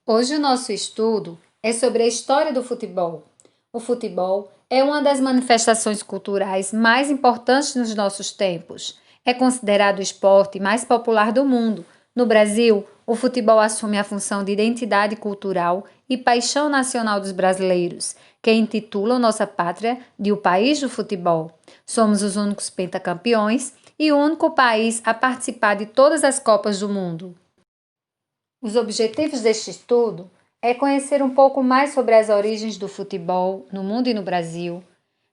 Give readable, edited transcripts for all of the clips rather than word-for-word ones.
Hoje o nosso estudo é sobre a história do futebol. O futebol é uma das manifestações culturais mais importantes nos nossos tempos. É considerado o esporte mais popular do mundo. No Brasil, o futebol assume a função de identidade cultural e paixão nacional dos brasileiros, que intitulam nossa pátria de o país do futebol. Somos os únicos pentacampeões e o único país a participar de todas as Copas do Mundo. Os objetivos deste estudo é conhecer um pouco mais sobre as origens do futebol no mundo e no Brasil,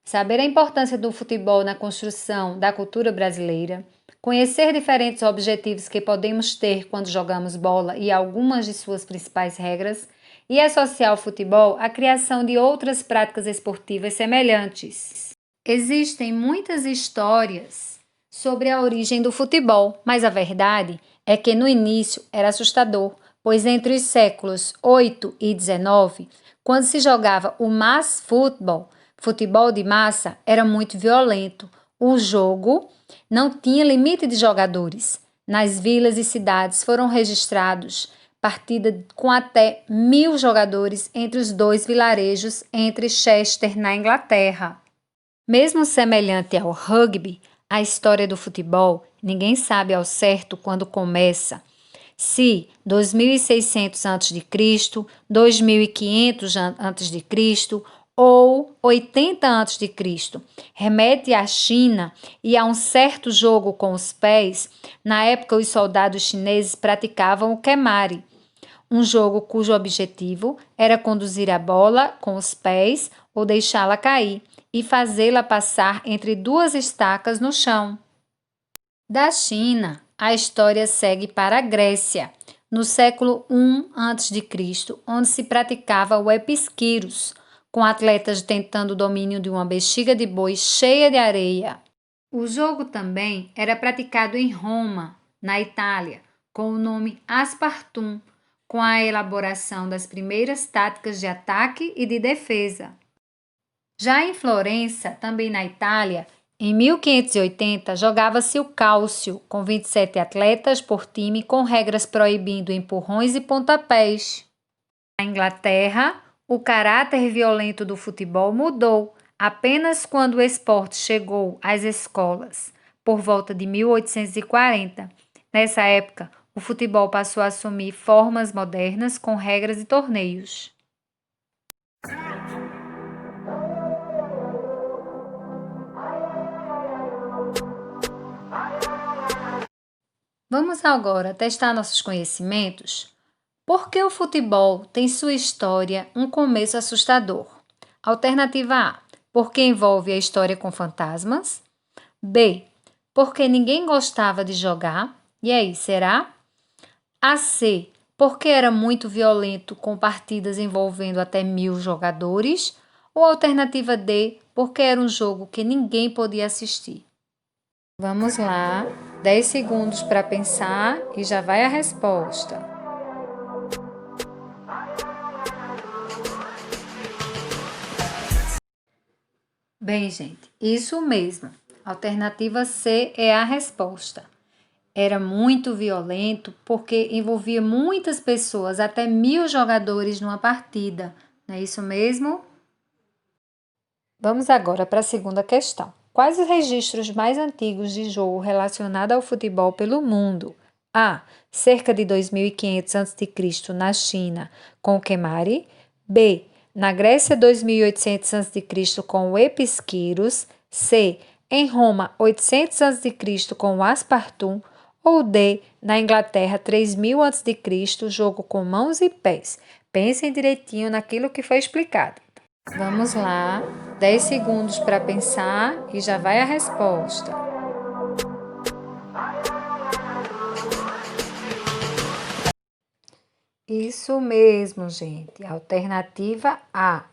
saber a importância do futebol na construção da cultura brasileira, conhecer diferentes objetivos que podemos ter quando jogamos bola e algumas de suas principais regras, e associar o futebol à criação de outras práticas esportivas semelhantes. Existem muitas histórias sobre a origem do futebol, mas a verdade é que no início era assustador, pois entre os séculos 8 e 19, quando se jogava o mass futebol, futebol de massa, era muito violento. O jogo não tinha limite de jogadores. Nas vilas e cidades foram registrados partidas com até 1.000 jogadores entre os dois vilarejos entre Chester, na Inglaterra. Mesmo semelhante ao rugby, a história do futebol, ninguém sabe ao certo quando começa. Se 2600 a.C., 2500 a.C. ou 80 a.C. remete à China e a um certo jogo com os pés, na época os soldados chineses praticavam o kemari, um jogo cujo objetivo era conduzir a bola com os pés ou deixá-la cair e fazê-la passar entre duas estacas no chão. Da China, a história segue para a Grécia, no século I a.C., onde se praticava o episquíros, com atletas tentando o domínio de uma bexiga de boi cheia de areia. O jogo também era praticado em Roma, na Itália, com o nome aspartum, com a elaboração das primeiras táticas de ataque e de defesa. Já em Florença, também na Itália, em 1580, jogava-se o cálcio, com 27 atletas por time, com regras proibindo empurrões e pontapés. Na Inglaterra, o caráter violento do futebol mudou apenas quando o esporte chegou às escolas, por volta de 1840. Nessa época, o futebol passou a assumir formas modernas com regras e torneios. Vamos agora testar nossos conhecimentos? Por que o futebol tem sua história um começo assustador? Alternativa A, porque envolve a história com fantasmas. B, porque ninguém gostava de jogar. E aí, será? A C, porque era muito violento com partidas envolvendo até 1.000 jogadores. Ou alternativa D, porque era um jogo que ninguém podia assistir. Vamos lá, 10 segundos para pensar e já vai a resposta. Bem, gente, isso mesmo. Alternativa C é a resposta. Era muito violento porque envolvia muitas pessoas, até 1.000 jogadores numa partida. Não é isso mesmo? Vamos agora para a segunda questão. Quais os registros mais antigos de jogo relacionado ao futebol pelo mundo? A. Cerca de 2500 a.C. na China, com o kemari. B. Na Grécia, 2800 a.C. com o episquíros. C. Em Roma, 800 a.C. com o aspartum. Ou D. Na Inglaterra, 3000 a.C., jogo com mãos e pés. Pensem direitinho naquilo que foi explicado. Vamos lá, 10 segundos para pensar e já vai a resposta. Isso mesmo, gente. Alternativa A,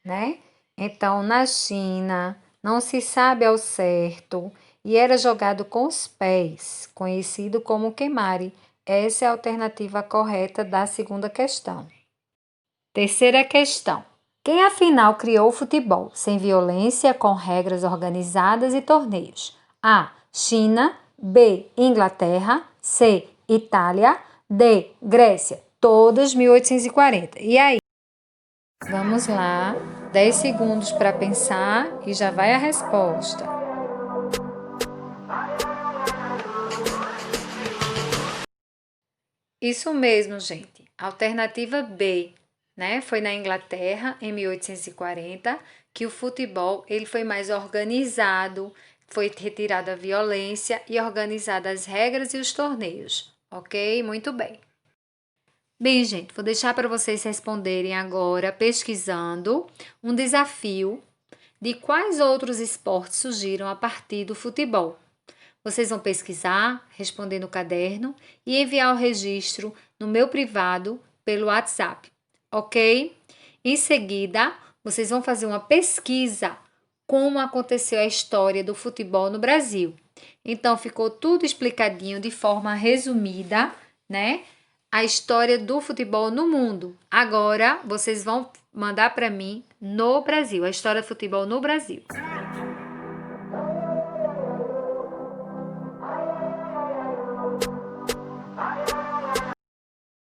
né? Então, na China, não se sabe ao certo e era jogado com os pés, conhecido como kemari. Essa é a alternativa correta da segunda questão. Terceira questão. Quem afinal criou o futebol sem violência, com regras organizadas e torneios? A. China. B. Inglaterra. C. Itália. D. Grécia. todas 1840. E aí? Vamos lá, 10 segundos para pensar e já vai a resposta. Isso mesmo, gente. Alternativa B, né? Foi na Inglaterra, em 1840, que o futebol ele foi mais organizado, foi retirada a violência e organizada as regras e os torneios. Ok? Muito bem. Bem, gente, vou deixar para vocês responderem agora, pesquisando, um desafio de quais outros esportes surgiram a partir do futebol. Vocês vão pesquisar, responder no caderno e enviar o registro no meu privado pelo WhatsApp, ok? Em seguida, vocês vão fazer uma pesquisa como aconteceu a história do futebol no Brasil. Então, ficou tudo explicadinho de forma resumida, né? A história do futebol no mundo. Agora, vocês vão mandar para mim no Brasil, a história do futebol no Brasil.